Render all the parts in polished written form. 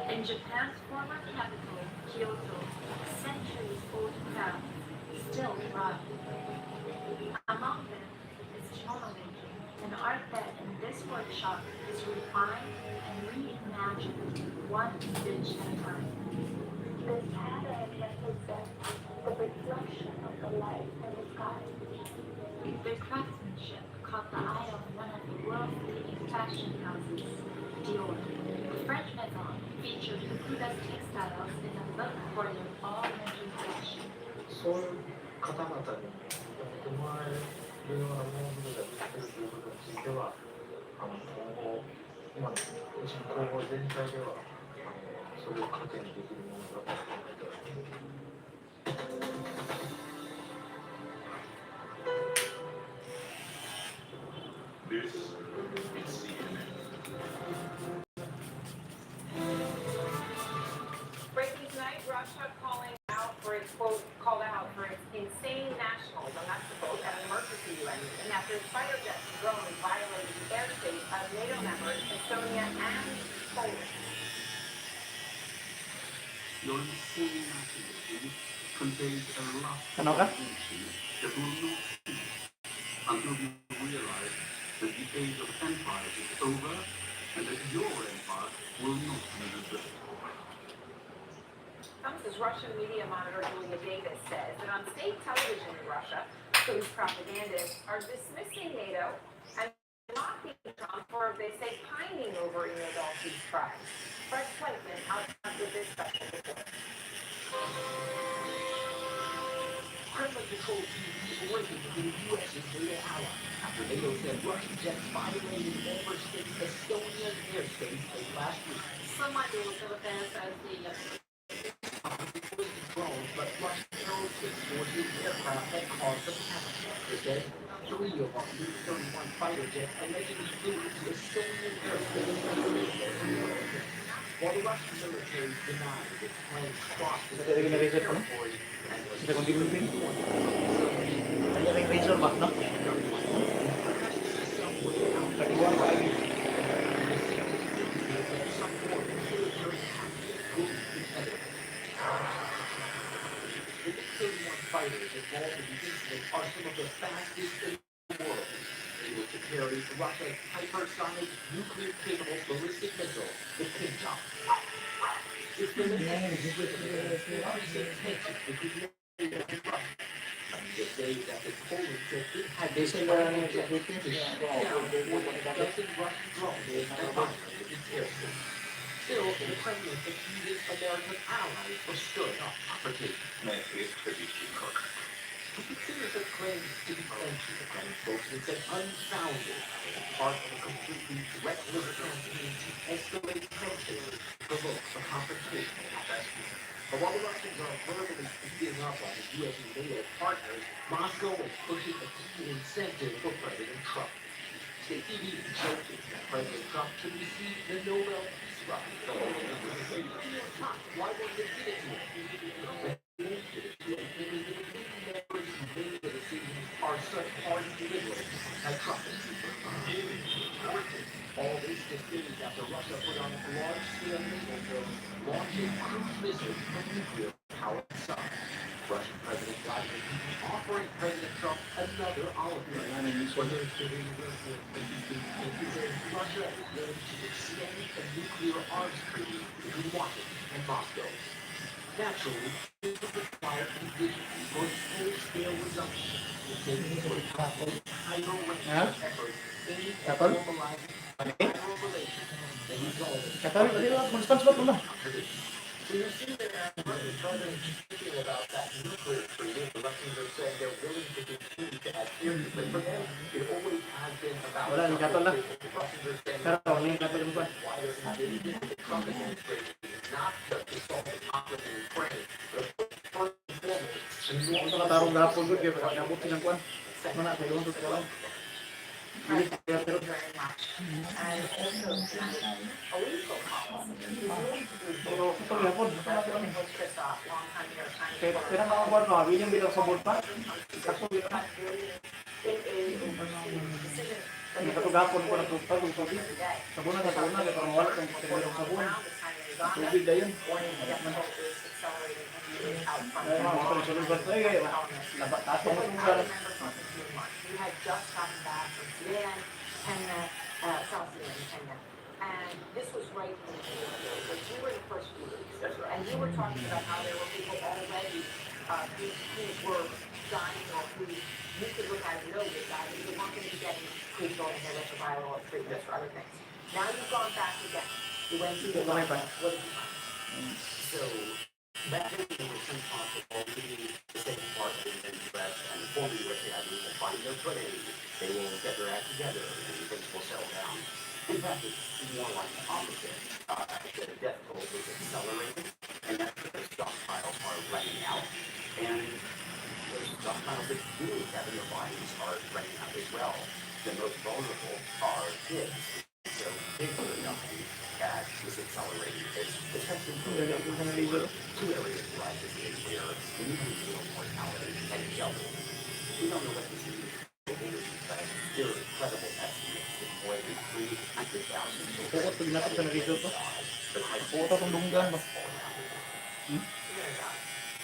In Japan's former capital, Kyoto, centuries-old crafts still thrive. Among them is kimono making, an art that in this workshop is refined and reimagined one stitch at a time. This pattern represents the reflection of the light in the sky. Their craftsmanship caught the eye of one of the world's leading fashion houses, Dior. The French maison featured Fukuda's textiles in a look for their all-winter fashion. そういう方々に生まれるようなものができているということについては、今後、今の今後全体ではそれを糧にできるものだと考えております。This is CNN. Breaking tonight, Russia called out for its insane nationals on Mexico at an emergency UN meeting after its fighter jets and drones violated the airspace of NATO members Estonia and Poland. Your insane nationalism conveys a lust for Kenapa? attention that will not cease until you realize that the age of empires is over and that your empire will not be rebuilt. This Russian media monitor Julia Davis says that on state television in Russia, those propagandists are dismissing NATO and mocking Trump for, they say, pining over illegal peace crimes. Fred Whiteman outside with this special report. Kremlin-controlled TV breaking within the U.S. is NATO ally after NATO said Russian jets violated member state Estonian airspace late last week. Somebody in the Philippines says the Drones, but Russian aerospace forces aircraft that caused the panic. They said 3 of our B-31 fighter jets allegedly flew into Estonian airspace. While the Russian military denied its planes crossed the territory and was Ada ring razor ba, no? Kadiwa ba lagi? The B-31 fighters involved in the incident are some of the fastest in the world, able to carry Russia's hypersonic nuclear-capable ballistic missile, the Kinjal. It's been increasing tension between NATO and Russia. The day that the Poland said it had this fighter jet to shoot down more than a dozen Russian drones that violated its airspace. Still, the Kremlin accusing American allies for stirring up confrontation. It considers the claims to be clenching the Kremlin spokesman said unfounded as part of a completely reckless campaign to escalate tensions and provoke a confrontation at that point. But while the Russians are verbally beating up on the U.S. and NATO partners, Moscow is pushing a key incentive for President Trump. State TV is joking that President Trump should receive the Nobel Peace Prize. Why won't they give it to him? Are such party liberals and Trump is all this days after Russia put on large-scale missile drills, launching cruise missiles from nuclear-powered subs. Russian President Vladimir Putin offering President Trump another olive branch. Russia is willing to extend a nuclear arms treaty between Washington and Moscow. Naturally, this would require conditions for full-scale resumption. It takes into account the entire range of efforts aimed at normalizing bilateral relations and resolving. Katabi tadi lah, spot dulu. So you see that President speaking about that nuclear treaty, the Russians are saying they're willing to continue to adhere to it. For them, it always has been about Wala, ni Katon lah. the Russians are saying Pero, ni Katon yung kwan. why doesn't the Trump administration not just to solve the conflict in Ukraine, but first and foremost, Ito katarong gapon ko, kaya pagkabot silang kwan. Mana, kayo ang tutulong. Hindi kaya pero. Very much. And also, a legal policy. Pero, ito gapon. President Bush Christoph, longtime New York Times Kaya reporter, kaya mga kwan, no, bilang bilang sabon pa. Kaso bilang. it is a decision Hindi ka to gapon ko na tutulong. Sabon na, kaya parang wala kang kaya sabon. around the time Uganda, Tubig na yun. warning death toll is accelerating and he is out from Ay, mga sulit-sulit ba ito? Labat tato mo itong I remember talking to you in March. We had just gotten back from Sudan, Kenya, South Sudan, Kenya. And this was right in the beginning of it. Like, you were the first few weeks. That's right. And you were talking about how there were people already who were dying or who you could look at and know they died. You weren't going to be getting lethal antiretroviral or treatments or other things. Now you've gone back again. You went to the Ito pa. what did you find? So back then there was some talk of already the State Department and the U.S. and the former U.S. Navy will find their footing, they will get their act together, and things will settle down. In fact, it's more like the opposite. The death toll is accelerating, and that's because stockpiles are running out, and those stockpiles that do have in their bodies are running out as well. The most vulnerable are kids. So kids are dying at this accelerating pace, especially for the two areas where I visited where the neonatal mortality had doubled. We don't know what this means for older, but there are credible estimates that more than 300,000 children Pukot pag natin sa resort to. but high school Pukot akong dunggan ba?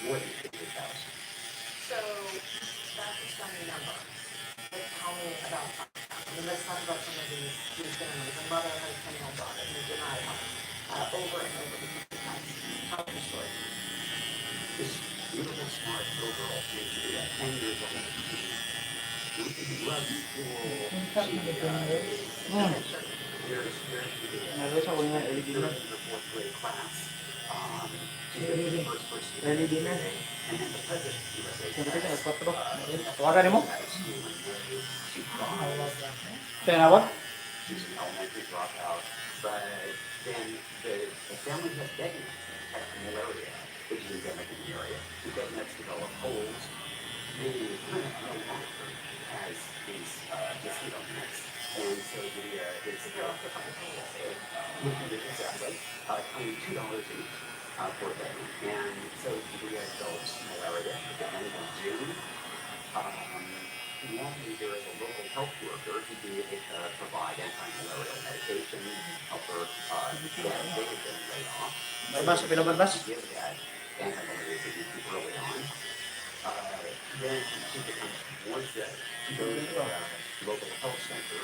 more than 50,000. So that's a stunning number. But tell me about, let's talk about some of these families. A mother has a 10-year-old daughter who denied over and over because of times. Tell me the story. This beautiful, smart little girl, she was 10 years old. She loves school. She very spiritually. Nalo sa una, early She dinner. was in her fourth grade class. She's the first person to Early dinner. and then the president of the USA Sabi ka, said, 4. Tawagan mo? at school in May, she cried. Kaya na ba? She's an elementary dropout, but then the family has deadnets, had malaria, which is endemic in the area. The deadnets develop holes. The clinic no longer has these mosquito nets, and so it's exactly $22 each for a day, and so the develops malaria. At the end of June. Normally there is a local health worker who can provide anti-malarial medication, help her get they have been laid off. Barbas, pila barbas? Give that anti-malaria treatment early on. Then she becomes more sick. She goes to a local health center,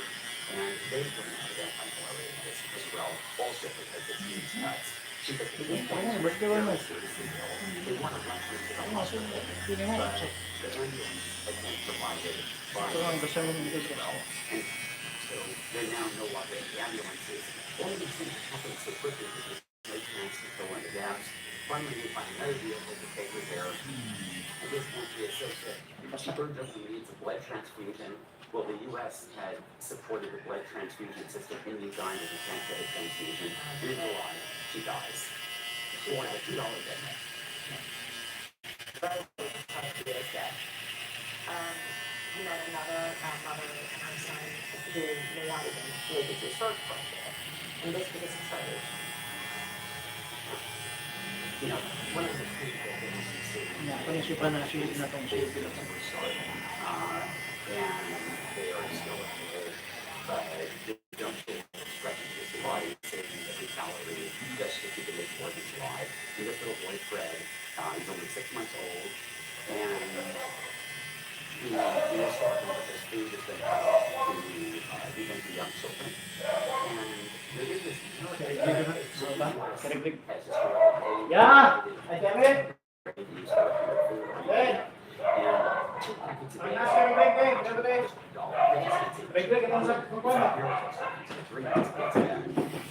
and they bring out anti-malaria medicine as well, also because it needs nuts. She gets the Ano, birthday ba mo? they want to run her to the hospital, but the ambulance has been provided by Ito ang gusto mo dito sa and so there now no longer the ambulances. All these things happen so quickly because no chance to fill in the gaps. Finally, we find another vehicle to take her there. At this point, she is so sick. She urgently needs a blood transfusion. Well, the U.S. had supported the blood transfusion system in Uganda to translate transfusion. And in July, she dies. She wanted a $2 deadline. You know, another mother and her son who may not even make it to his first birthday. And this because he started. You know, one of the critical things you see Panisipan na siya na itong is the number start. And they are still active, but they don't feel stretching this body, saving every calorie just to keep it organs alive. And this little boy, Fred, he's only 6 months old, and he is starting with this food that's been cut off to even the young children. And there is this military has historically Yeah, I can it. used to food Hey, and 2 packets a day. Panas ka big big, big. $1. Big big itong sa kukuha.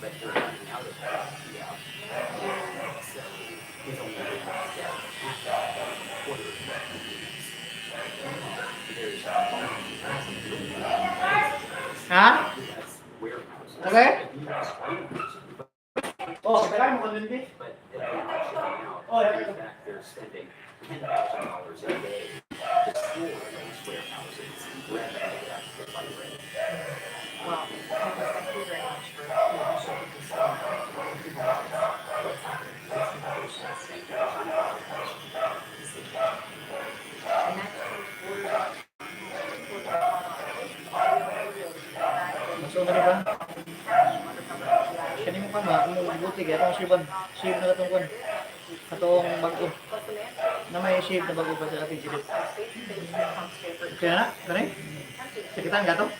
But they're running out of that. Yeah. And so he's only able to get half that, quarter of what he needs. There's Ha? US warehouses. Okay. US warehouses. Oh, kailangan mo kanun di. But if they're not shipping out, Oh, yeah. in fact, they're spending $10,000 a day to store those warehouses rather than the actual fundraising. Well, thank you very much for sharing this story. What's happening? What's the patients? Thank you for your time. And that's Masuk na rin ba? kanimo pa ba kung buti kaya akong shave na katong kwan. Katong bago. Na may shave na bago pa sa ating silip. Kaya na, gani? Sakitan gato?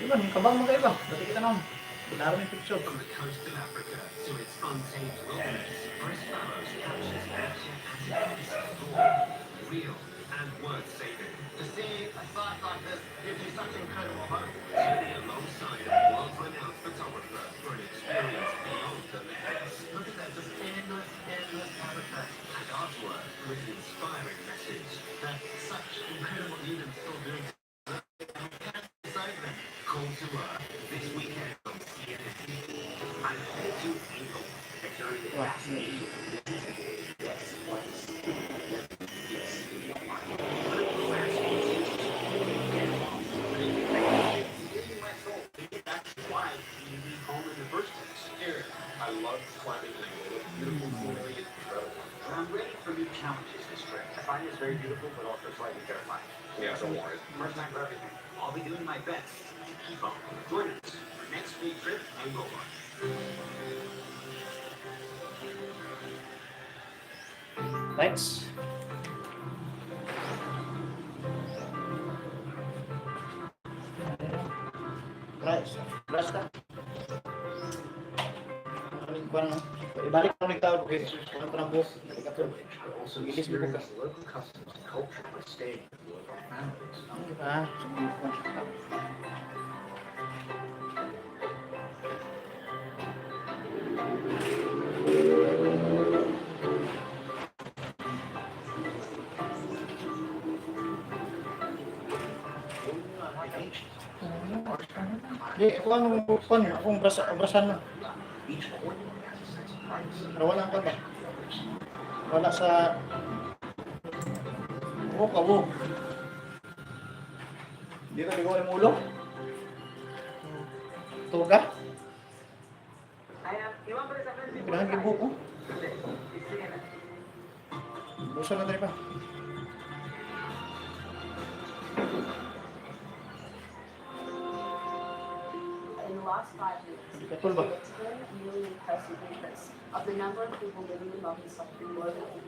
Di ba, kabang mo kayo ba? Dati kita naman. Laro yung picture. From the coast of Africa to its untamed wilderness, Chris Barrow's captures nature at its best. Real and worth saving. To see a site like this gives you such incredible hope. Journey alongside a world-renowned photographer for an experience beyond the limits. Look at that, just endless habitat and artwork with an inspiring message that such incredible humans still doing save them. Call to Earth this weekend on CNN. And head to Angle. A journey Wah, I love climbing Angle. It's beautiful scenery. It's incredible. And I'm ready for new challenges this trip. I find this very beautiful, but also slightly terrifying. Yeah, don't worry. First time for everything. I'll be doing my best to keep up. Join us for next big trip and go on. thanks. Brush ka. Ibalik mo ng tawag kasi ano pa ng buhok. Also Gilis mo ka. experience local customs and culture by staying with local families. Diba? Di, ako anong bukan, akong abrasan na. Each coordinate has a sense of privacy. Pero wala ka ba? Wala sa... Buhok ka, buhok. Di ka ligaw yung ulo? Tuga? Kailangan yung buhok mo. Busa na tayo pa. In the last 5 years, Betul ba? the 10 million person increase of the number of people living in modern slavery globally.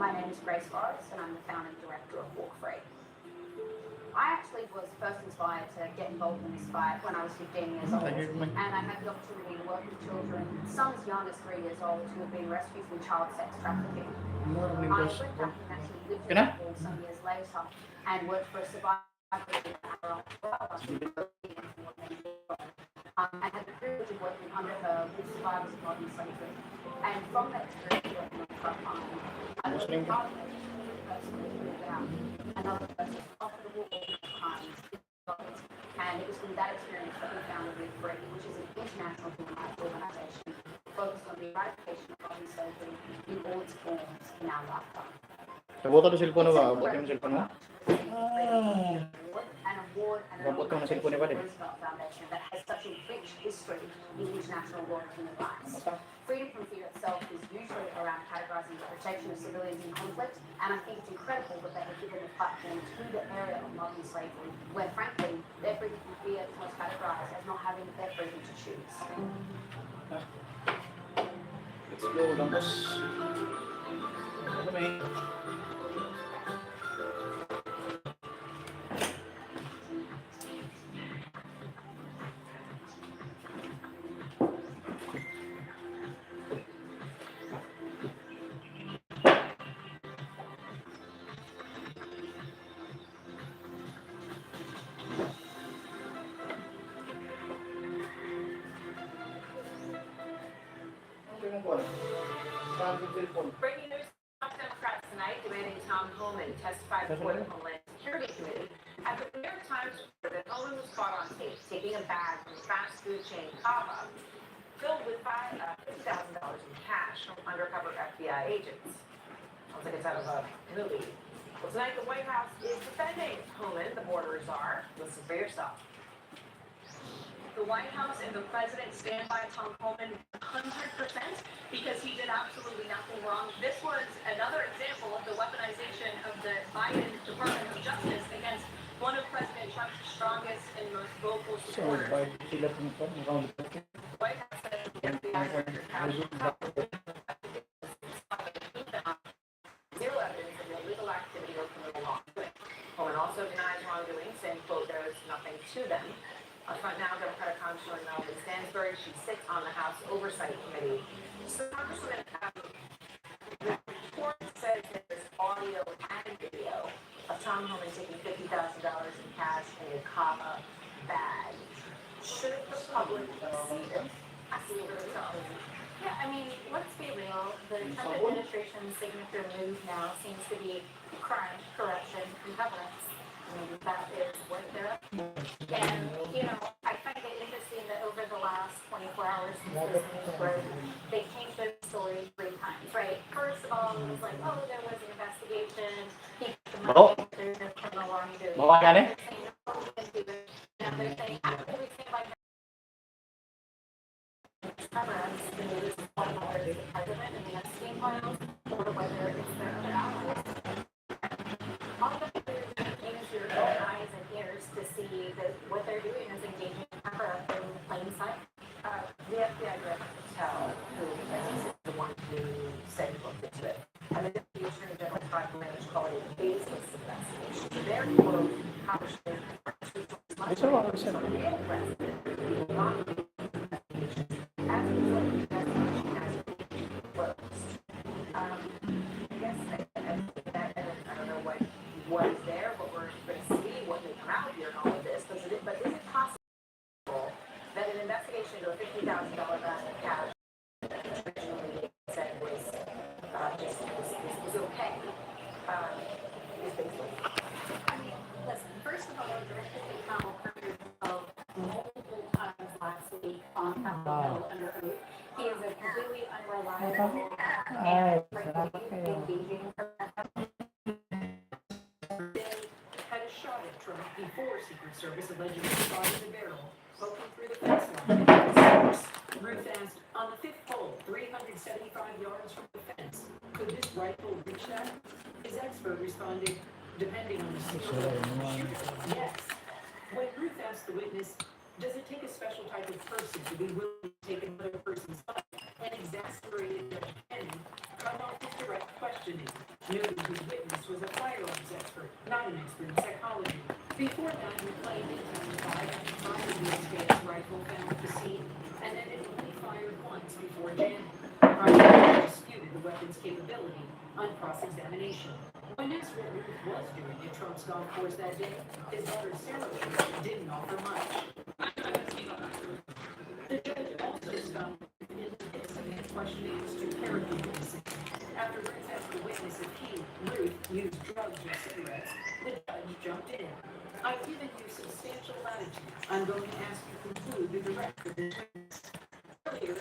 My name is Grace Forrest, and I'm the founder and director of Walk Free. I actually was first inspired to get involved in this fight when I was 15 years old, and I had the opportunity to work with children, some as young as 3 years old, who have been rescued from child sex trafficking. I went back and actually lived in Nepal some years later and worked for a survivor group and had the privilege of working under her with survivors of modern slavery. And from that experience working on the front line, I learned how to make one person move out, another person profitable crimes. And it was from that experience that we founded Live Free, which is an international human rights organisation focused on the eradication of modern slavery in all its forms in our lifetime. Nabuto na cellphone mo ba? Nabuto yung cellphone mo? An award and an Nabuto na cellphone ni Bali. Roosevelt Foundation that has such a rich history in international law and human rights. Freedom from fear itself is usually around categorizing the protection of civilians in conflict, and I think it's incredible that they have given a platform to the area of modern slavery, where frankly, their freedom from fear was categorized as not having their freedom to choose. Let's go, Lambos. Ano may? Breaking news, Democrats tonight demanding Tom Homan testify before the Homeland Security Committee after the New York Times reported that Homan was caught on tape taking a bag from the fast food chain Cava filled with $50,000 in cash from undercover FBI agents. Sounds like it's out of a movie. Well, tonight the White House is defending Homan, the border czar. Listen for yourself. The White House and the president stand by Tom Homan 100% because he did absolutely nothing wrong. This was another example of the weaponization of the Biden Department of Justice against one of President Trump's strongest and most vocal supporters. The White House says Zero evidence of illegal activity or criminal wrongdoing. Cohen also denies wrongdoing, saying, quote, there is nothing to them. Front now, Democratic Congresswoman Melvin Stansbury, she sits on the House Oversight Committee. So, Congresswoman, the report says that there's audio and video of Tom Homan taking $50,000 in cash in a comma bag. Should the public see this? Absolutely so. Yeah, I mean, let's be real. The Trump administration's signature move now seems to be crime, corruption, and cover-ups. I mean, that is what they're up to. And, you know, I find it interesting that over the last 24 hours since this news broke, they changed their story 3 times, right? First of all, it was like, oh, there was an investigation. He got the money. There's no criminal wrongdoing. Bawa ka ni? They're saying, no, we didn't do it. Now they're saying, after we stand by cover-ups, the news is whether it's the president and the Epstein files, or whether it's their other allies. All you have to do is use your own eyes and ears to see that what they're doing is engaging in cover-up in plain sight. The FBI director could tell who is the one who said he looked into it. And the Deputy Attorney General tried to manage call it a baseless investigation. Their quote, how should they much from the real president beyond the investigation as a result of the investigation has been closed. I guess I don't know what was there, but we're going to see what may come out here in all of this. But is it possible that an investigation into a $50,000 bag of cash originally said was okay? Is basically. I mean, listen, first of all, Director McConnell heard of multiple times last week on Capitol Hill under oath. He is a completely unreliable and engaging Had a shot at Trump before Secret Service allegedly spotted the barrel poking through the fence line. Ruth asked, on the 5th hole, 375 yards from the fence, could this rifle reach that? His expert responded, depending on the shooter, yes. When Ruth asked the witness, does it take a special type of person to be willing to take another person's life, and exasperated Judge Kennedy cut off his direct questioning, noting his witness was a firearms expert, not an expert in psychology. Before that, McClain did testify that he fired the escaped rifle found at the scene, and that it only fired once before jamming. Prosecutors disputed the weapon's capability on cross-examination. When asked what Ruth was doing at Trump's golf course that day, his daughter Sarah didn't offer much. The judge also stopped in the midst of his questionings to Cherokee witnesses. After Ruth asked the witness if Ruth used drugs or cigarettes, the judge jumped in. I've given you substantial latitude. I'm going to ask you to conclude with the rest of this witness. Earlier,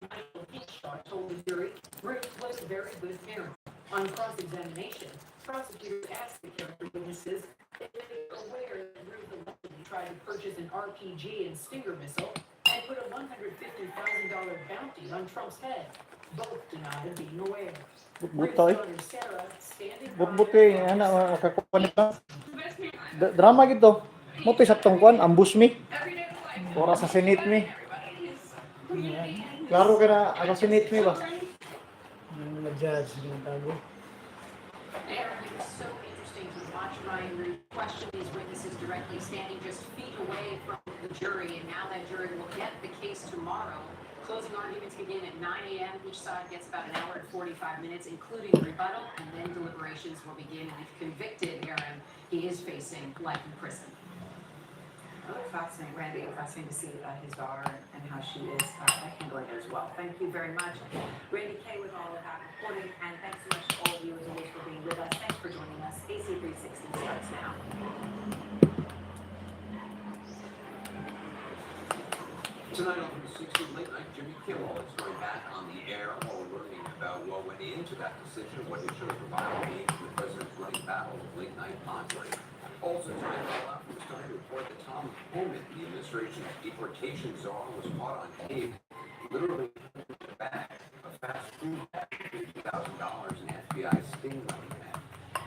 Michael Hitchcock told the jury Ruth was a very good parent. On cross-examination, prosecutors asked the character witnesses if they were aware that Ruth allegedly tried to purchase an RPG and Stinger missile and put a $150,000 bounty on Trump's head. Both denied being aware. Ruth's Butoy. daughter Sarah, standing Buti, anak, makakuha nito. Drama gito. Mutoy sa tungkuan, ambush me. Or assassinate me. Klaro ka na, assassinate me ba? Mag-judge, ginatago. Aaron, it was so interesting to watch Ryan Root question these witnesses directly, standing just feet away from the jury, and now that jury will get the case tomorrow. Closing arguments begin at 9 a.m. Each side gets about an hour and 45 minutes, including rebuttal, and then deliberations will begin. And if convicted, Aaron, he is facing life in prison. Fascinating, Randy. Fascinating to see his daughter and how she is handling it as well. Thank you very much, Randy Kay, with all of that reporting, and thanks so much to all of you as always for being with us. Thanks for joining us. AC 360 starts now. Tonight on the 60 Late Night, Jimmy Kimmel is going back on the air while we're learning about what went into that decision, what he should have provided to the president's running battle of late night pondering. Also, tonight, all out from starting to report that Tom Homan, the administration's deportation czar, was caught on tape literally in a bag, a fast food bag, $50,000 in FBI sting money bag.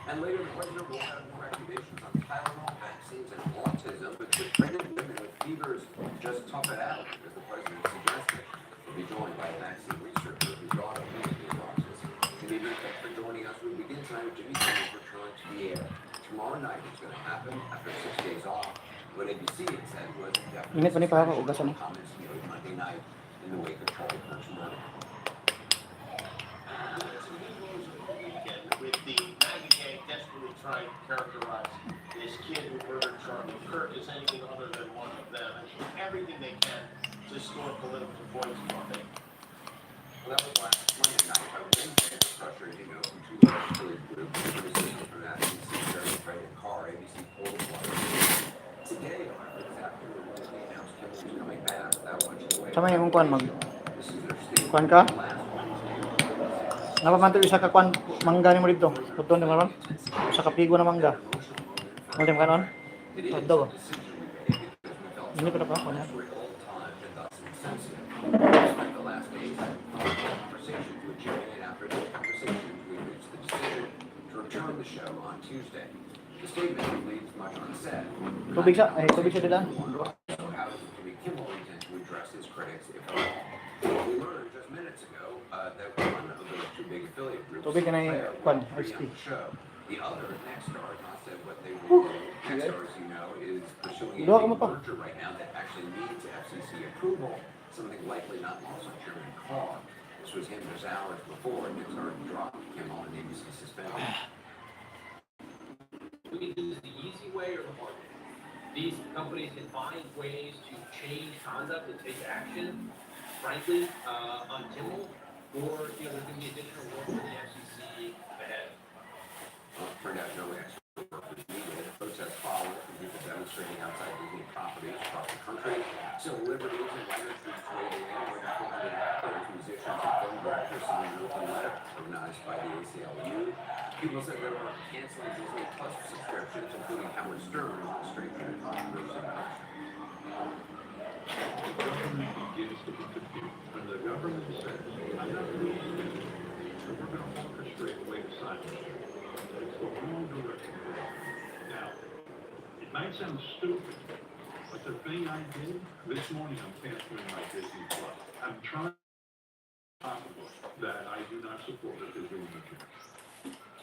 And later, the president will have more activations on Tylenol, vaccines, and autism, but the pregnant women with fevers just tough it out, as the president suggested. We'll be joined by vaccine after 6 days off. What ABC had said was Init pa ni para ugasan ni. comments he made Monday night in the wake of Charlie Kirk's murder. With the MAGA gang desperately trying to characterize this kid who murdered Charlie Kirk as anything other than one of them, and everything they can to score political points from it. Well, that was last Monday night. I was in the pressure, you know, from two affiliate groups, criticism from NBC, Jerry Craig and Carr, ABC poll players. Today, however, this afternoon, they announced Kimmel was coming back without much delay. Sama yung kwan mag This is their statement. kwan ka? Last Wednesday, Napamanto isa ka kwan mangga ni mo dito. Tuton di mo ron. Sa kapigo na mangga. Multim ka nun? it is Hotdog. a decision we made because we felt Hindi ko na pa kwan. very old-time and thus insensitive. We spent the last days having conversations with Jimmy, and after those conversations, we reached the decision to return the show on Tuesday. The statement leaves much unsaid. Tubig siya. Ay, tubig siya dila. So how does Jimmy Kimmel intend to address his critics, if at all? We learned just minutes ago that one of those two big affiliate groups Tubig ka na yung kwan. agree on XP. the show. The other, Nexstar, has not said what they will do. Nexstar, as you know, is pursuing a Dua ka big mo pa. merger right now that actually needs FCC approval, something likely not lost on Chairman Carr. This was him just hours before Nexstar dropped Kimmel and ABC suspension. We can do this the easy way or the hard way. These companies can find ways to change conduct and take action, frankly, on Kimmel, or, you know, there's going to be additional work for the FCC ahead. Well, it turned out no extra work was needed. Protests followed from people demonstrating outside Disney properties across the country. Civil liberties and writers groups weighed in. More than 400 actors, musicians, and film directors signed an open letter organized by the ACLU. People said they were canceling Disney Plus subscriptions, including Howard Stern, a straight man controversy. The government begins to be confused. When the government says, I'm not doing this, so we're going to orchestrate a way to sign it. It's the wrong direction. Now, it might sound stupid, but the thing I did, this morning I'm canceling my Disney Plus. I'm trying possible that I do not support what they're doing with it.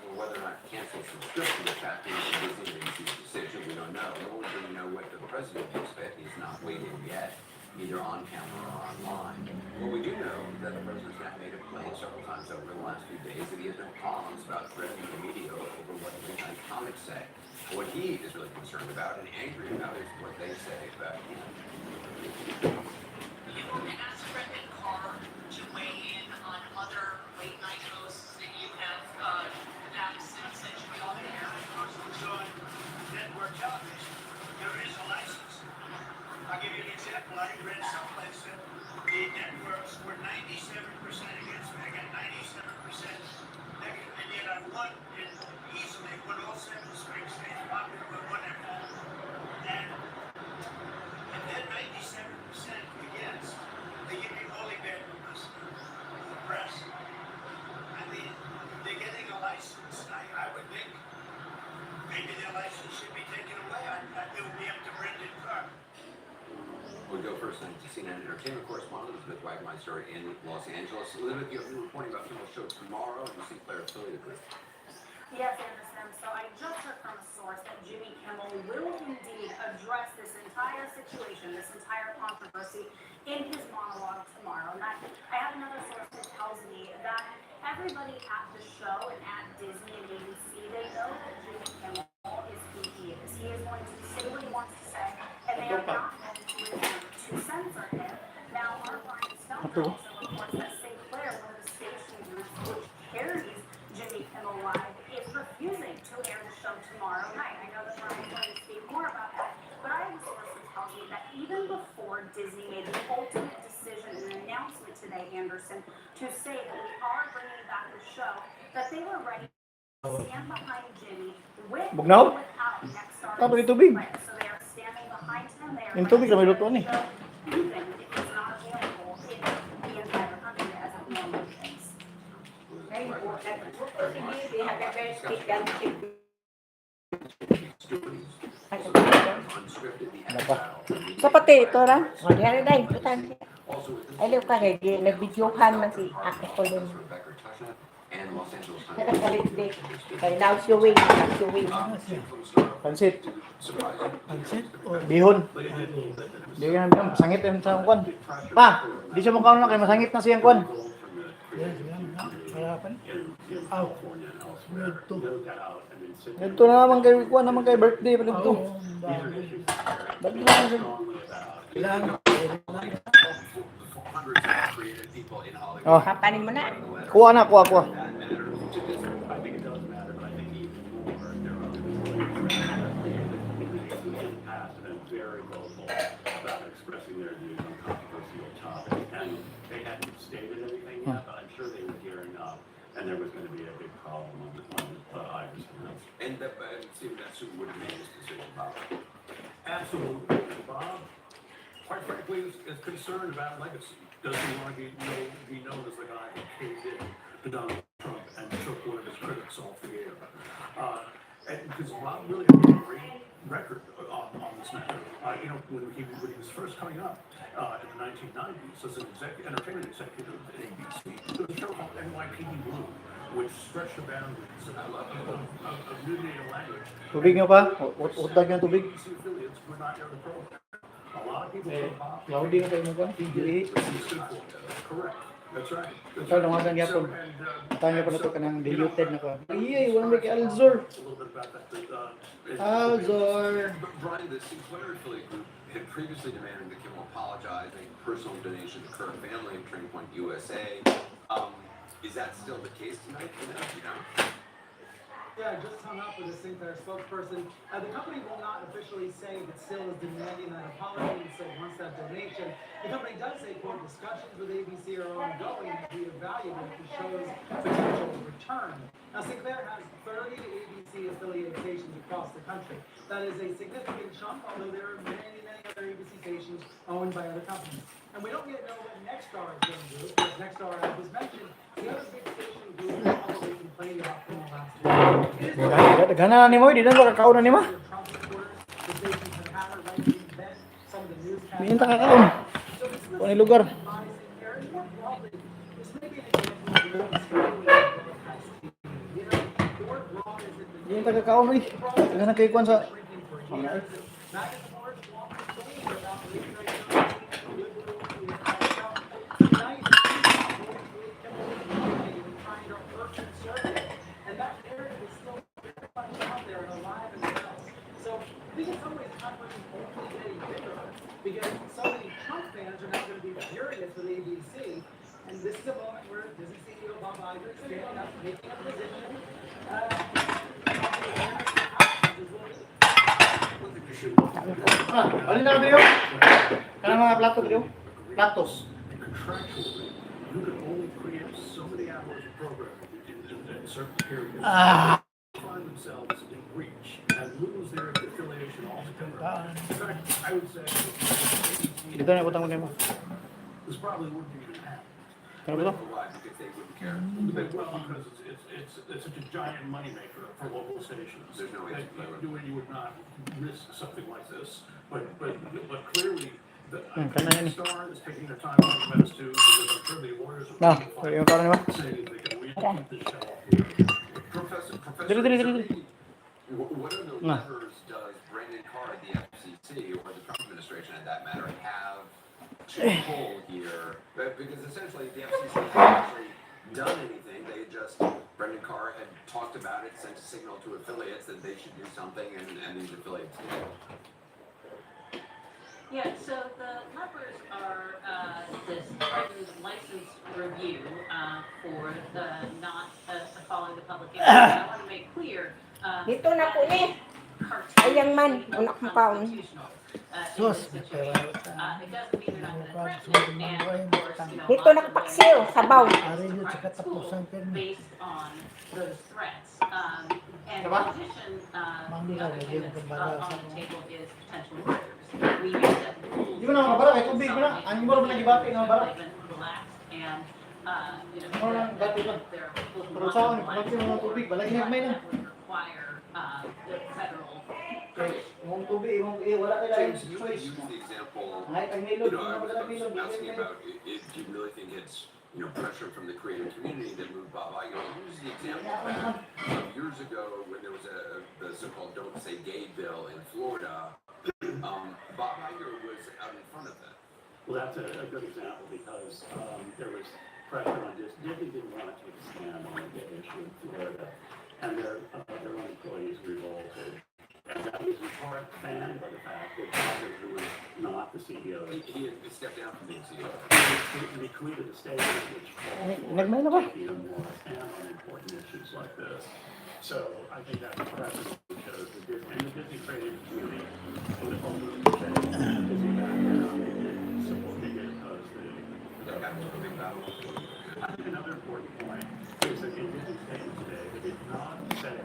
Well, whether or not cancel subscription is happening in Disney ABC's decision, we don't know. Nor do we know what the president thinks of it. He's not weighed in yet, either on camera or online. What we do know is that the president's now made it plain several times over the last few days that he has no qualms about threatening the media over what the comics say. What he is really concerned about and angry about is what they say about him. You asked Brendan Carr to weigh in on other late night hosts that you have asked essentially on the air. So on network television, there is a license. I'll give you an example. I read someplace that the networks were 97% against me. I got 97% negative, and yet I won it easily. Won all 7 swing states, popular, but won at home. And then 97% against. They give me only bad publicity, the press. I mean, they're getting a license. I would think maybe their license should be taken away. It would be up to Brendan Carr. We'll go first to CNN entertainment correspondent Elizabeth Wagmeister in Los Angeles. Elizabeth, you'll be reporting about Kimmel's show tomorrow in the Sinclair affiliate group. Yes, Anderson. So I just heard from a source that Jimmy Kimmel will indeed address this entire situation, this entire controversy in his monologue tomorrow. And I have another source that tells me that everybody at the show and at Disney and ABC, they know that Jimmy Kimmel is who he is. He is going to say what he wants to say, and they are not going to attempt to censor him. Now, our Brian Stone also reports that Sinclair, one of the station groups which carries Jimmy Kimmel Live, is refusing to air the show tomorrow night. I know that Brian's going to speak more about that, but I have a source that tells me that even before Disney made the ultimate decision and announcement today, Anderson, to say that we are bringing back the show, that they were ready to stand behind Jimmy with or Bugnaw? without Nexstar. Tapos yung tubig. So they are standing behind him. They are Yung tubig na may ready to luto air the ni. show, even if it's not available in the entire country as it normally is. Very important. They have a very special Ano pa? Sa pati ito ra. O, diyan na importante. Ayaw ka rin, nabidyohan man si Ate Colin. and Los Angeles Times. Nakapalit din. Kay now suwing. Pansit. Pansit Bihon. Di ka na masangit yan sa kwan. Pa, di siya mukha na kay masangit na siyang kwan. Yes, harapan. Out. Ito. Ito na naman kay birthday pa dito. Ba't na siya? Kailangan. Creative people in Hollywood. Oh, Papanin mo na. kuha na, kuha. That matter to this I think it does matter, but I think even more there are in the past have been very vocal about expressing their views on controversial topics. And they hadn't stated anything yet, but I'm sure they were gearing up, and there was going to be a big problem on Iverson. and Stephen, that's who would have made this decision, Bob. Absolutely. Bob, quite frankly, is concerned about legacy. Doesn't want to be known as the guy who caved in to Donald Trump and took one of his critics off the air. And because Bob really had a great record on this matter. When he was first coming up in the 1990s as an entertainment executive at ABC, there was a show called NYPD Blue, which stretched the boundaries of nudity and language. Tubig nyo pa? Utag yung tubig. ABC affiliates were not near the program. A lot of people Eh, from Bob. Yahudi na kayo mo ba? Correct. That's right. Ikaw, lumagan niya po. Tanya pa na ito ka ng diluted na ko. Iyay, walang may kay Alzor. Alzor. Brian, the Sinclair affiliate group had previously demanded that Kimmel apologize, make a personal donation to Current Family and Turning Point USA. Is that still the case tonight? Yeah, I just hung up with a Sinclair spokesperson. The company will not officially say that Still is demanding that apology and still wants that donation. The company does say, quote, discussions with ABC are ongoing as we evaluate the show's potential return. Now, Sinclair has 30 ABC affiliate stations across the country. That is a significant chunk, although there are many, many other ABC stations owned by other companies. And we don't yet know what Nexstar is going to do, because Nexstar, as was mentioned, the other big station group is probably complaining about from the last year. Gana ni mo, di na makakaon na ni ma. Minta kakaon. Kung ni lugar. Minta kakaon rin. Gana kay kuan sa. Because so many Trump fans are now going to be furious with ABC, and this is a moment where Disney CEO Bob Iger is standing up, making a position. Alin na video? Kanang mga plato video? Platos. Contractually, you can only create so many hours of programming in certain periods. Find themselves in breach and lose their affiliation altogether. In fact, I would say Dito na utang mo nimo. this probably wouldn't even happen. Ano ba? Why? Because they wouldn't care. Well, because it's such a giant moneymaker for local stations. There's no way that you would not risk something like this. But clearly, the Star is taking their time on the best too, because I'm sure the lawyers Na, are yung karon nimo. saying they can really keep this show off. Professor, Dili. what are the levers does Brandon Carr at the FCC or the Trump administration, in that matter, have to pull here? Because essentially, the FCC hasn't actually done anything. They just Brendan Carr had talked about it, sent a signal to affiliates that they should do something, and these affiliates did. Yeah, so the levers are this heightened license review for the not following the public interest. I want to make clear. Dito na ko ni. Ayang man, una kong paon. Sus. It doesn't mean they're not going to threaten it, and of course, Dito na paksiw, sabaw. based on those threats. And in addition, another thing that's on the table is potential murders. We use that rules. Di mo na mabara, kay tubig mo na. Ang mo na gibati nga mabara. Relaxed and, Mo lang bati lang. there are people who Pero want sa akin, to pag mo ng tubig, balagi na may na. would require the federal Mong tubig, wala kay James, lang you choice. use the example. Ay, pag You nilod, know, I wala was nilod. asking about, do you really think it's pressure from the creative community that moved Bob Iger. I'll use the example that years ago when there was the so-called "Don't Say Gay" bill in Florida, Bob Iger was out in front of that. Well, that's a good example because there was pressure on Disney didn't want to take a stand on the gay issue in Florida, and their own employees revolted. And that was in part fanned by the fact that Iger, who was not the CEO, He had stepped down from being CEO. he tweeted a statement which Nagmay na ba? even more stand on important issues like this. So I think that's a precedent that shows the Disney creative community with the ultimate Disney background and supporting it opposed to That got into a big battle. I think another important point is that in Disney's statement today, they did not say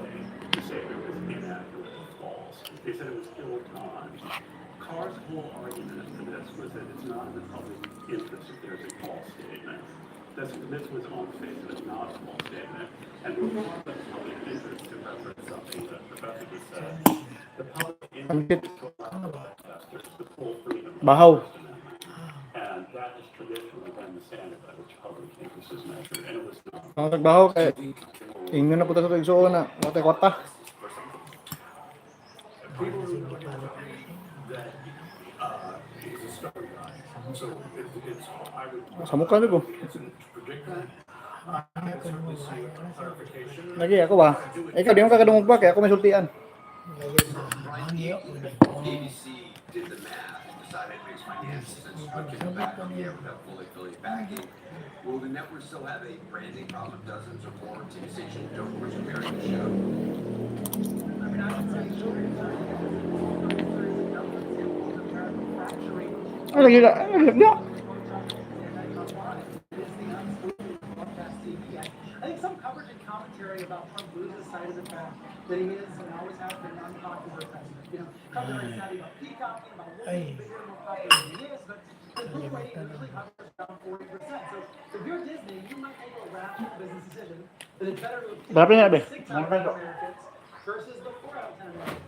the statement was inaccurate or false. They said it was ill-timed. Carr's whole argument for this was that it's not in the public interest if there's a false statement. This was on the face of it, not a false statement. And we want the public interest to reference something that the professor just said. The public interest is to allow investors the full freedom of Bahaw. the First Amendment. And that has traditionally been the standard by which public interest is measured. And it was not. Ang nagbaho kay ingon na puta sa igsuon na wate kwarta. People remember that he's a stubborn guy. So it's I would Sa mukha niyo ko. predict that. I can certainly see a clarification. Lagi ako ba? Ikaw di mo kakadungog ba kaya ako may sultian. ABC did the math and decided it makes financial sense to put it back on the air without full affiliate backing. Will the network still have a branding problem? Dozens or more TV stations don't watch carrying the show. Ano lagi ka? Ano lagi ka? I think some coverage and commentary about Trump loses sight of the fact that he is and always has been an unpopular president. Coverage is savvy about peacocking, about looking bigger and more popular than he is, but his book rating usually hovers around 40%. So if you're Disney, you might make a rational business decision that it's better to Berapa ni Abe? 6 out of 10 Americans versus the 4 out of 10 Americans.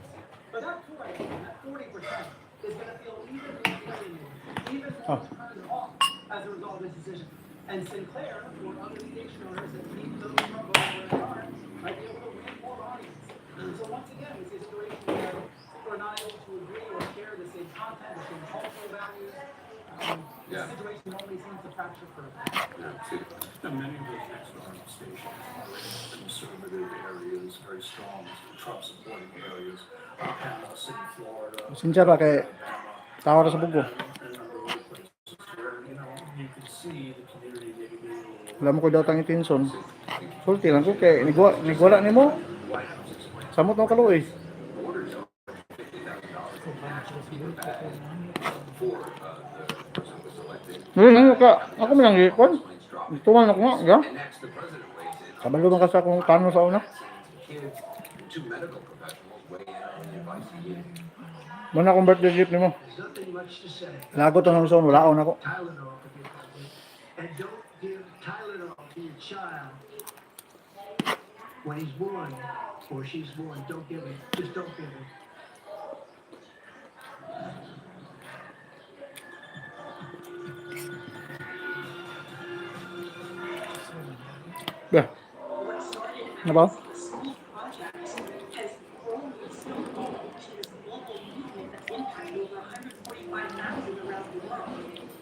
But that 4 out of 10, that 40% is going to feel even more alienated, even more turned off as a result of this decision. And Sinclair, or other station owners that keep those Trump voters where they are, might be able to reach more audience. And so once again, we see a situation where people are not able to agree or share the same content, the same cultural values. This situation only seems to fracture further. And many of those next door stations are in conservative areas, very strong Trump supporting areas. Panama City, Florida. Sinja ba kay tawar sa bugo. You can see the community maybe being a little. Alam mo ko daw tang itinson. Sulti lang ko kay nigwala nimo. Samot no kaloy. Ano ka? Ako man ang ikon. Tuman ako nga, ya. Kabalo man ka sa akong kano sa una. Mana akong birthday gift nimo. Lagot ang son, wala ako nako. And don't give Tylenol to your child when he's born or she's born. Don't give it. Just don't give it. Ya. Napa?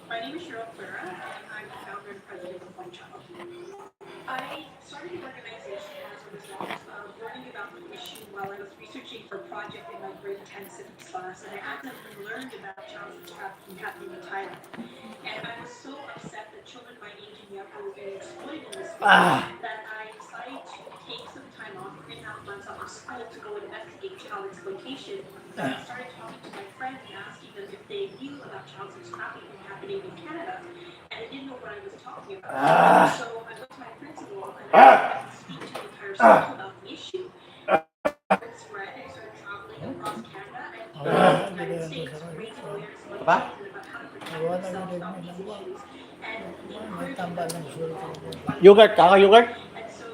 My name is Cheryl Clara, and I'm the founder and president of One Child. I started an organization as a result of learning about the issue while I was researching for a project in my grade 10 civics class, and I accidentally learned about child sex trafficking happening in Thailand. And I was so upset that children my age and younger were being exploited in this way that I decided to take some time off, 3.5 months off of school, to go investigate child exploitation. And I started talking to my friends and asking them if they knew about child sex trafficking happening in Canada, and I didn't know what I was talking about. So I went to my principal and I had to speak to the entire school about the issue. It spread and started traveling across Canada and the United States, raising awareness about children about how to protect themselves about these issues. And the encouragement Yogurt, kaka yogurt. and so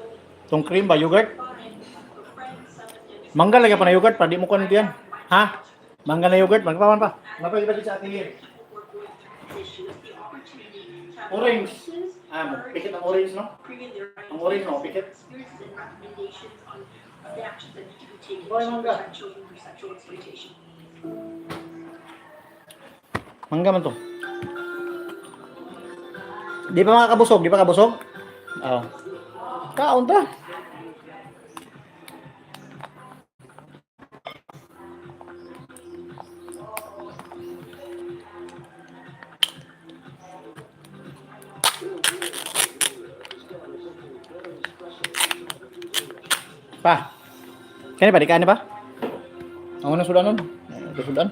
Tong cream ba yogurt? find a friend, someone that is Mangga lagi pa na yogurt, pa di mo kuan diyan. Ha? Mangga na yogurt, magpawan pa. Napay ba sa atin here? people were going through these issues, the opportunity to have Orange. voices Pikit ang orange, no? bringing their Ang orange, no? Pikit. experiences and recommendations on the actions that need to be taken Boy, to mangga. protect children from sexual exploitation. Mangga man to. Di pa makakabusog? Di pa kabusog? Oo. Kaon ta. Pa. Kani pa? Di kani pa? Ang unang sudan nun? Ito sudan?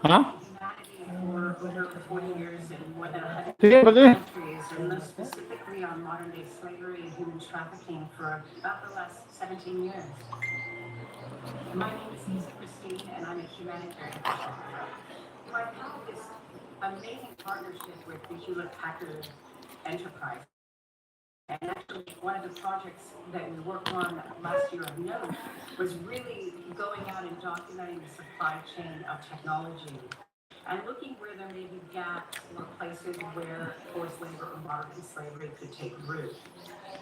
Ha? For over 40 years in more than 100 Sige, pati. countries, and most specifically on modern day slavery and human trafficking for about the last 17 years. My name is Lisa Christine, and I'm a humanitarian photographer. I have this amazing partnership with the Hewlett Packard Enterprise. And actually, one of the projects that we worked on last year of note was really going out and documenting the supply chain of technology and looking where there may be gaps or places where forced labor or modern slavery could take root.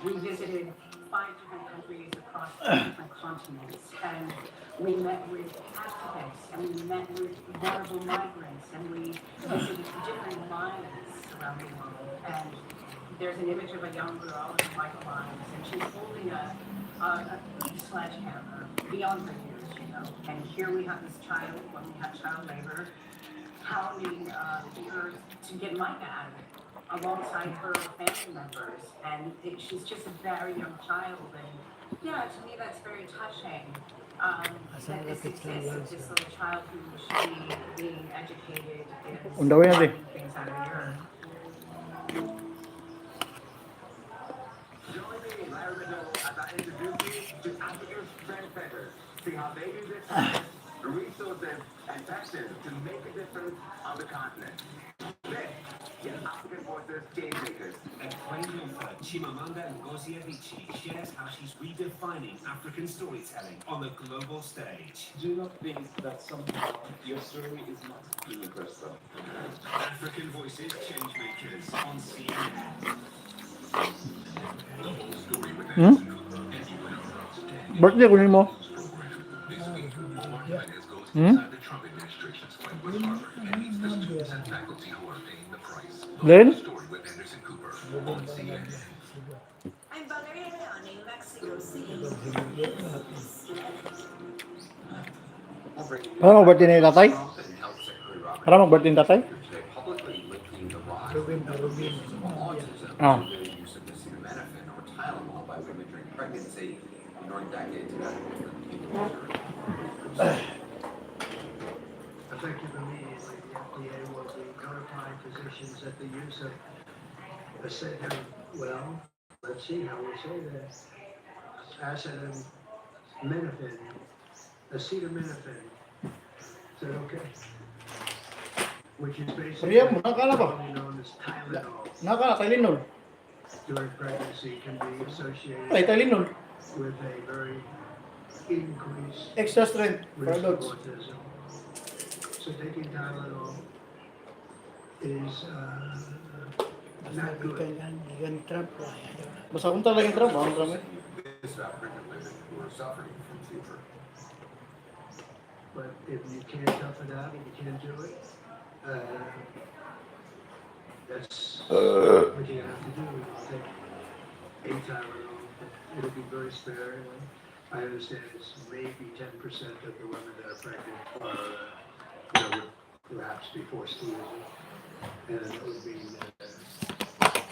We visited 5 different countries across 3 different continents, and we met with activists, and we met with vulnerable migrants, and we visited different mines around the world. And there's an image of a young girl in white lines, and she's holding a big sledgehammer beyond her years, you know. And here we have this child, when we have child labor, pounding the earth to get mica out of it, alongside her family members. And she's just a very young child, and yeah, to me that's very touching. That this exists, this little child who should be being educated is finding things out of the earth. Join me, Larry Minow, as I introduce you to Africa's trendsetters. See how they use their talents, resources, and passion to make a difference on the continent. This is African Voices Changemakers. Acclaimed author Chimamanda Ngozi Adichie shares how she's redefining African storytelling on the global stage. Do you not think that somehow your story is not universal? African Voices Changemakers on CNN. Birthday ko mo. Then? I'm Valeria Leon in Mexico City. Para mag-birthday ni tatay? Para mag-birthday ni tatay? Ah. Effective immediately, the FDA will be notifying physicians that the use of let's see how we say that, acetaminophen, is that okay? Which is basically Priya mo, nakala ba? known as Tylenol. Nakala, Tylenol. During pregnancy can be associated Ay, Tylenol. with a very increased Extra strength for risk of adults. autism. So taking Tylenol is not good. Basta kung talagang trabaho, ang dami. This about pregnant women who are suffering from fever. But if you can't tough it out and you can't do it, that's what you have to do. Take 8 Tylenol, but it'll be very sparingly. I understand it's maybe 10% of the women that are pregnant are, would perhaps be forced to use it. And it would be,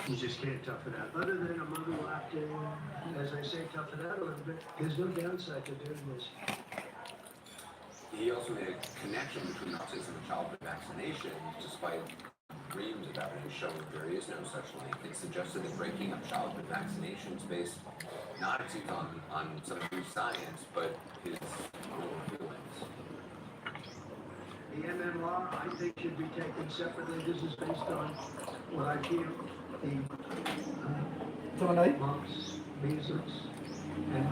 you just can't tough it out. Other than a mother will have to, as I say, tough it out a little bit. There's no downside to doing this. He also made a connection between autism and childhood vaccination, despite dreams about it showing there is no such link. It suggested that breaking up childhood vaccinations based not on some new science, but his own feelings. The MMR, I think, should be taken separately. This is based on what I feel the mumps, measles, and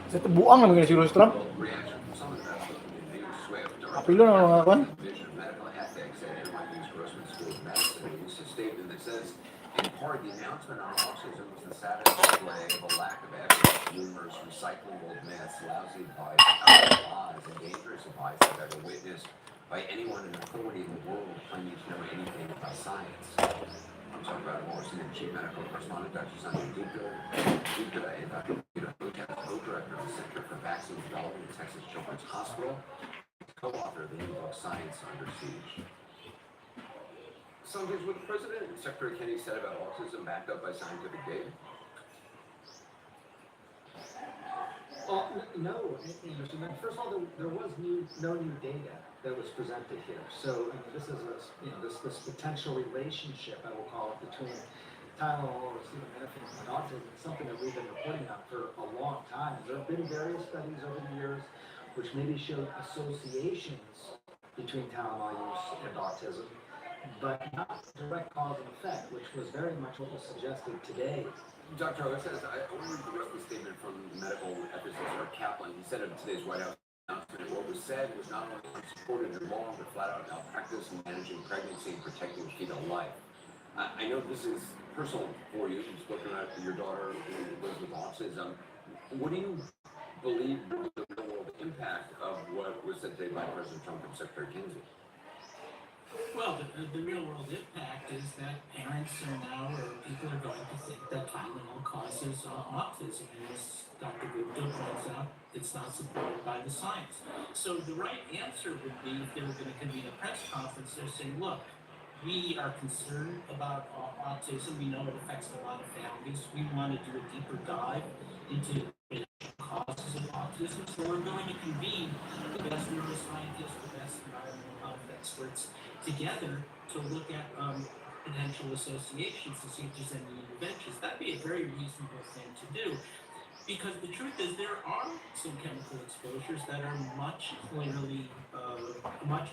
Sa buang naman si Donald Trump. Reaction from some of the medical community was swift. Apilo na mga kwan. Division of Medical Ethics at NYU's Grossman School of Medicine released a statement that says, in part, the announcement on autism was the saddest display of a lack of evidence, rumors, recycling old myths, lousy advice, powerful lies, and dangerous advice I've ever witnessed by anyone in authority in the world claiming to know anything about science. I'm talking about Washington Chief Medical Correspondent Dr. Daddydeedodu and Dr. Co-director of the Center for Vaccine Development at Texas Children's Hospital, co-author of the new book Science Under Siege. Sometimes what the President and Secretary Kennedy said about autism backed up by scientific data? No, Anderson. First of all, there was no new data that was presented here. So this is this potential relationship, I will call it, between Tylenol or acetaminophen and autism. It's something that we've been reporting on for a long time. There have been various studies over the years which maybe showed associations between Tylenol use and autism, but not direct cause and effect, which was very much what was suggested today. Dr. O says, I want to read the rest of the statement from medical ethicist Kaplan. He said in today's White House announcement, what was said was not only unsupported in law, but flat out malpractice in managing pregnancy and protecting fetal life. I know this is personal for you. You've spoken about your daughter who lives with autism. What do you believe was the real world impact of what was said today by President Trump and Secretary Kennedy? Well, the real world impact is that parents are now, or people are going to think that Tylenol causes autism. And as Dr. Gupta points out, it's not supported by the science. So the right answer would be, if they were going to convene a press conference, they're saying, look, we are concerned about autism. We know it affects a lot of families. We want to do a deeper dive into the causes of autism. So we're going to convene the best neuroscientists, the best environmental health experts together to look at potential associations to see if there's any interventions. That'd be a very reasonable thing to do, because the truth is there are some chemical exposures that are much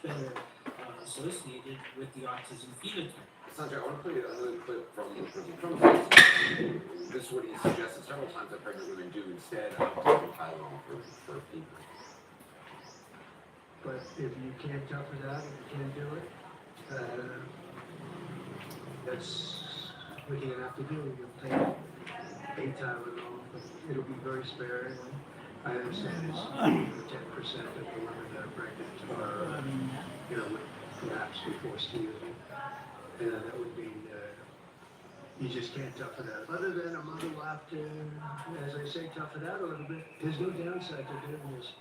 better associated with the autism phenotype. Sanjay, I want to play another clip from President Trump. This is what he suggested several times that pregnant women do instead of taking Tylenol for fever. But if you can't tough it out, if you can't do it, that's what you're gonna have to do. You'll take a Tylenol, but it'll be very sparing. I understand it's 10% of the women that are pregnant are, would perhaps be forced to use it. And that would be, you just can't tough it out. Other than a mother will have to, as I say, tough it out a little bit. There's no downside to doing this.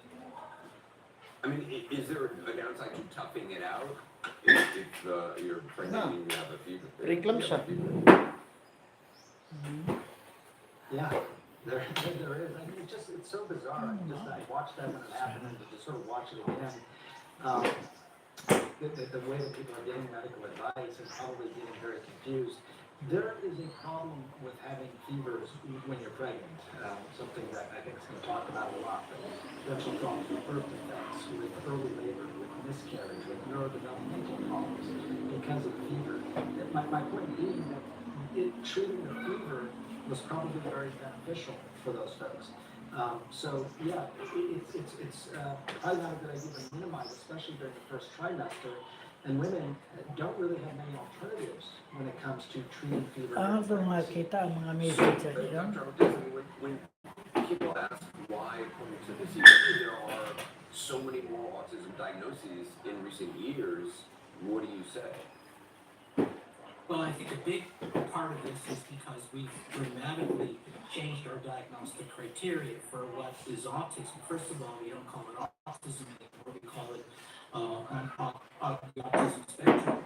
I mean, is there a downside to toughing it out if you're pregnant and you have a fever? Yeah, there is. I mean, it's so bizarre. I watched that when it happened, and to sort of watch it again. The way that people are getting medical advice and probably getting very confused. There is a problem with having fevers when you're pregnant. Something that I think has been talked about a lot. Potential problems with birth defects, with early labor, with miscarriage, with neurodevelopmental problems because of fever. My point being that treating the fever was probably very beneficial for those folks. So yeah, it's probably not a good idea to minimize, especially during the first trimester. And women don't really have many alternatives when it comes to treating fever. Makita ang mga message sa iyo. When people ask why, according to the CDC, there are so many more autism diagnoses in recent years, what do you say? Well, I think a big part of this is because we've dramatically changed our diagnostic criteria for what is autism. First of all, we don't call it autism anymore, we call it the autism spectrum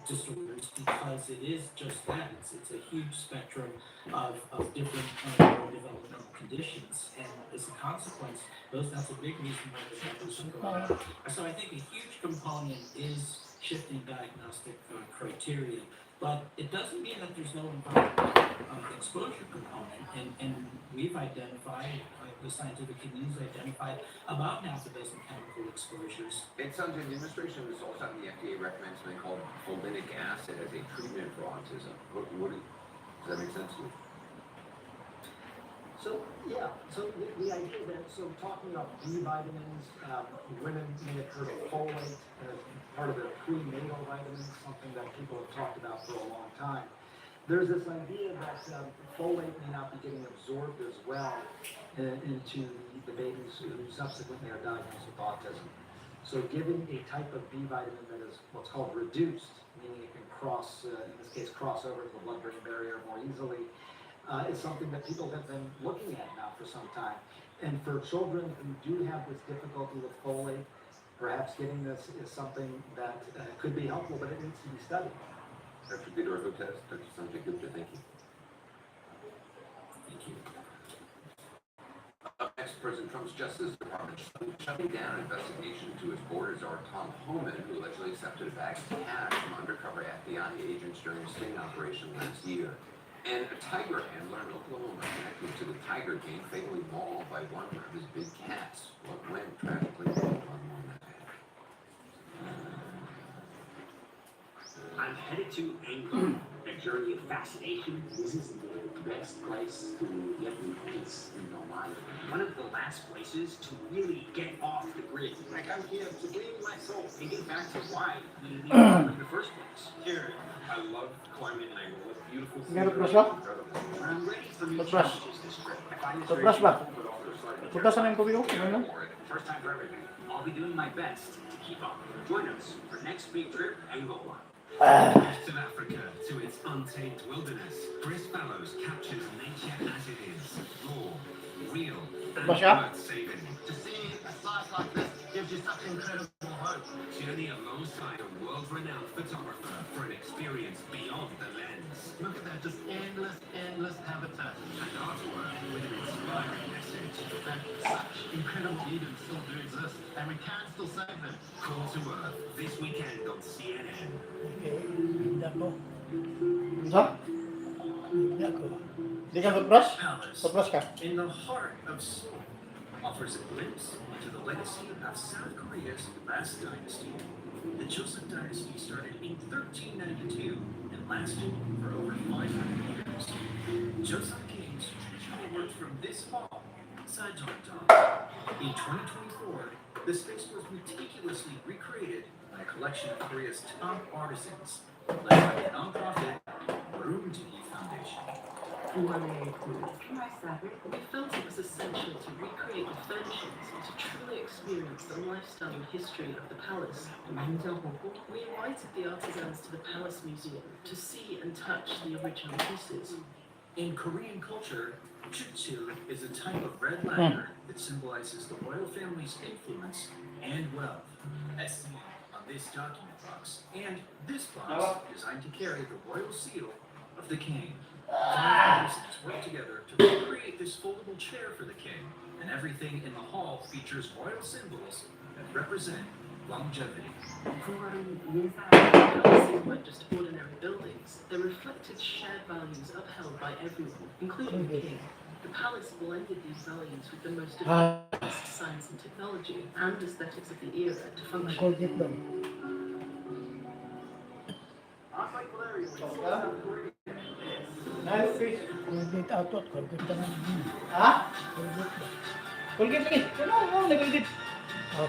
disorders, because it is just that. It's a huge spectrum of different neurodevelopmental conditions, and as a consequence, that's a big reason why the numbers are going up. So I think a huge component is shifting diagnostic criteria, but it doesn't mean that there's no environmental exposure component, and we've identified, the scientific community's identified about half a dozen chemical exposures. It sounds like the administration is also having the FDA recommend something called folinic acid as a treatment for autism. Does that make sense to you? So, yeah, so the idea that, so talking about B vitamins, women may have heard of folate as part of their prenatal vitamins, something that people have talked about for a long time. There's this idea that folate may not be getting absorbed as well into the babies who subsequently are diagnosed with autism. So giving a type of B vitamin that is what's called reduced, meaning it can cross, in this case, cross over the blood-brain barrier more easily, is something that people have been looking at now for some time. And for children who do have this difficulty with folate, perhaps getting this is something that could be helpful, but it needs to be studied. Dr. Daddydeedodu, Dr. Sanjay Gupta, thank you. Thank you. Up next, President Trump's Justice Department shutting down an investigation into its border czar Tom Homan, who allegedly accepted a bag of cash from undercover FBI agents during a sting operation last year. And a tiger handler in Oklahoma connected to the tiger gang fatally mauled by one of his big cats. What went tragically wrong on that day? I'm headed to Angola, a journey of fascination. This is the best place to get me peace in your mind. One of the last places to really get off the grid. Like I'm here to bring my soul and get back to why we leave in the first place. Here, I love climbing in Angola. Beautiful. I'm ready for new challenges this trip. I find this very beautiful, but also exciting. First time for everything. I'll be doing my best to keep up. Join us for next big trip, Angola. Western Africa to its untamed wilderness, Chris Fallows captures nature as it is, raw, real, and worth saving. To see a site like this gives you such incredible hope. Journey alongside a world-renowned photographer for an experience beyond the lens. Look at that, just endless habitat. And artwork with an inspiring message. And such incredible beauty still do exist, and we can still save them. Call to Earth this weekend on CNN. Di ka toothbrush? Palace, Toothbrush ka? in the heart of Seoul, offers a glimpse into the legacy of South Korea's last dynasty. The Joseon dynasty started in 1392 and lasted for over 500 years. Joseon kings traditionally worked from this hall, Sajongdong. In 2024, the space was meticulously recreated by a collection of Korea's top artisans, led by the nonprofit Rumji Foundation. We felt it was essential to recreate the furnishings and to truly experience the lifestyle and history of the palace. We invited the artisans to the Palace Museum to see and touch the original pieces. In Korean culture, chukchil is a type of red lacquer that symbolizes the royal family's influence and wealth. As seen on this document box, and this box designed to carry the royal seal of the king. 5 artisans worked together to recreate this foldable chair for the king, and everything in the hall features royal symbols that represent longevity. Palaces weren't just ordinary buildings, they reflected shared values upheld by everyone, including the king. The palace blended these values with the most advanced science and technology and aesthetics of the era to function. Nice fish. Colgate atot, Colgate naman. Ha? Colgate lagi. Ano? Nag-Colgate. Oh.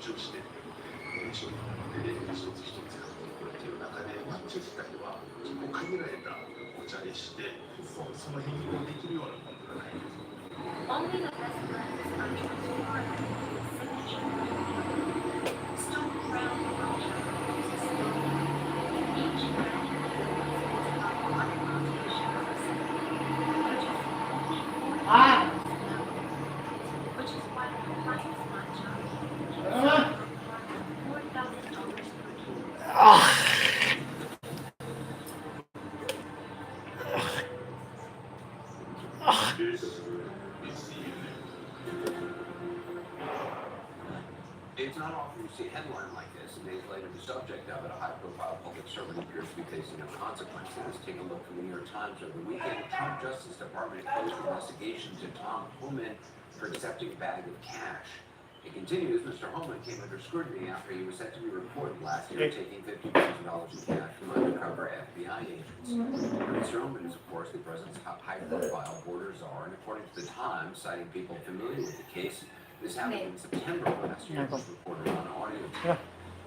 として、そのテレビ一つ一つが残っている中で、実際はそこ限られたお茶でして、その変更できるようなものがないです。Only the best blends are transformed into signature. Stone ground culture uses slowly. Each ground is about 1 cultivation per second, which is only 40 which is why the finest matcha sells for $4,000 per kilo. This is CNN. It's not often you see a headline like this, and days later the subject of it, a high-profile public servant, appears to be facing no consequences. Take a look from the New York Times over the weekend. Trump Justice Department closed investigation to Tom Homan for accepting a bag of cash. It continues. Mr. Homan came under scrutiny after he was set to be reported last year taking $50,000 in cash from undercover FBI agents. Mr. Homan is, of course, the president's high-profile border czar, and according to the Times, citing people familiar with the case, this happened in September last year. It was reported on audio.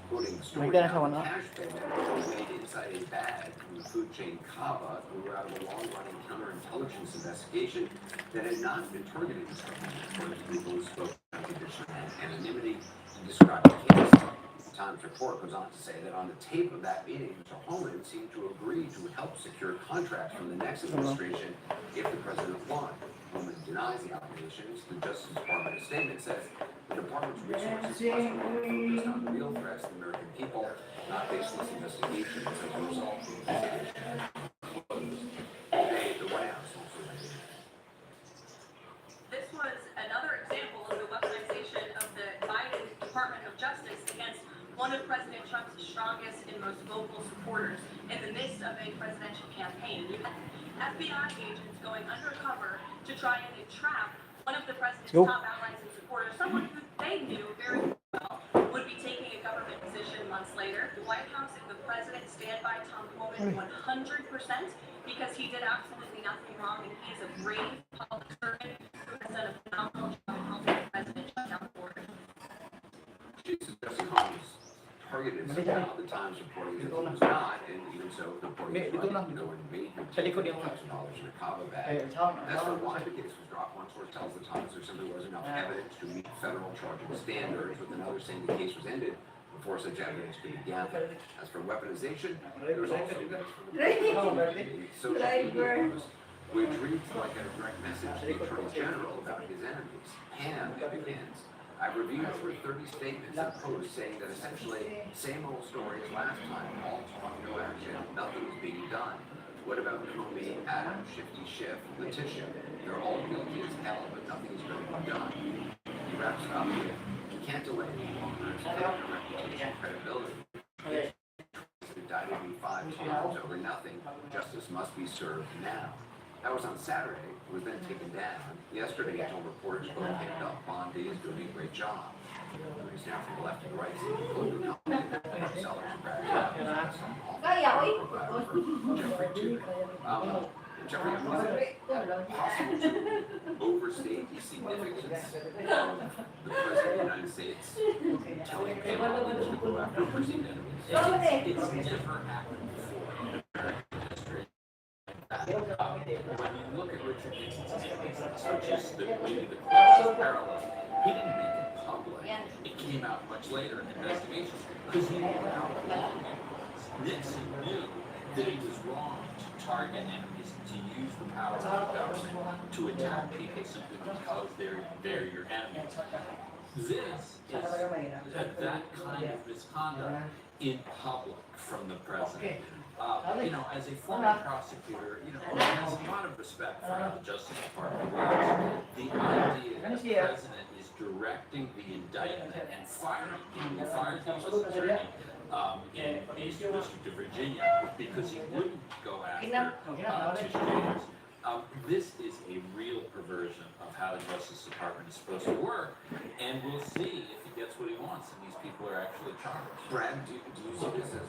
Quoting the story, now, the cash payment was made inside a bag from the food chain Kava, grew out of a long-running counterintelligence investigation that had not been targeted as according to people who spoke on condition and anonymity to describe the case. The Times report goes on to say that on the tape of that meeting, Mr. Homan seemed to agree to help secure contracts from the next administration if the president won. Homan denies the allegations. The Justice Department statement says the department's resources must remain focused on real threats to the American people, not baseless investigations as a result of the investigation. Today, the White House also made This was another example of the weaponization of the Biden Department of Justice against one of President Trump's strongest and most vocal supporters in the midst of a presidential campaign. You had FBI agents going undercover to try and entrap one of the president's top allies and supporters, someone who they knew very well would be taking a government position months later. The White House and the president stand by Tom Homan 100% because he did absolutely nothing wrong, and he is a brave public servant who has done a phenomenal job in helping the president shut down the border. Chief Justice Holmes targeted somehow. The Times reporting that he was not, and even so, the reporting is right. You know, when he paid $50,000 in a Kava bag. That's not why the case was dropped. One source tells the Times there simply wasn't enough evidence to meet federal charging standards, with another saying the case was ended before such evidence could be gathered. As for weaponization, there was also evidence from the social media post, which reads like a direct message to the Attorney General about his enemies. Pam, it begins. I reviewed over 30 statements and posts saying that essentially, same old story as last time, all talk, no action, nothing is being done. What about Comey, Adam, Shifty Schiff, Letitia? They're all guilty as hell, but nothing is going to be done. He wraps it up with, you can't delay any longer, it's taking a reputation and credibility. Daddydeedodu 5 times over nothing, justice must be served now. That was on Saturday. It was then taken down. Yesterday, he told reporters both picked up Bondi is doing a great job. He's now from the left and right, including sellers and back Jeffrey too. Jeffrey, possible to overstate the significance of the President of the United States telling Pam to go after perceived enemies. It's never happened before in American history. When you look at Richard Nixon's statements, which is maybe the closest parallel, he didn't make it public. It came out much later in the investigation because he knew how wrong it was. Nixon knew that it was wrong to target enemies, to use the power of the government to attack people simply because they're your enemies. This is that kind of misconduct in public from the president. You know, as a former prosecutor, you know, I have a lot of respect for how the Justice Department works. The idea that the president is directing the indictment and firing people, fired the U.S. attorney in the Eastern District of Virginia because he wouldn't go after Tish James. This is a real perversion of how the Justice Department is supposed to work, and we'll see if he gets what he wants and these people are actually charged. Brad, do you see this as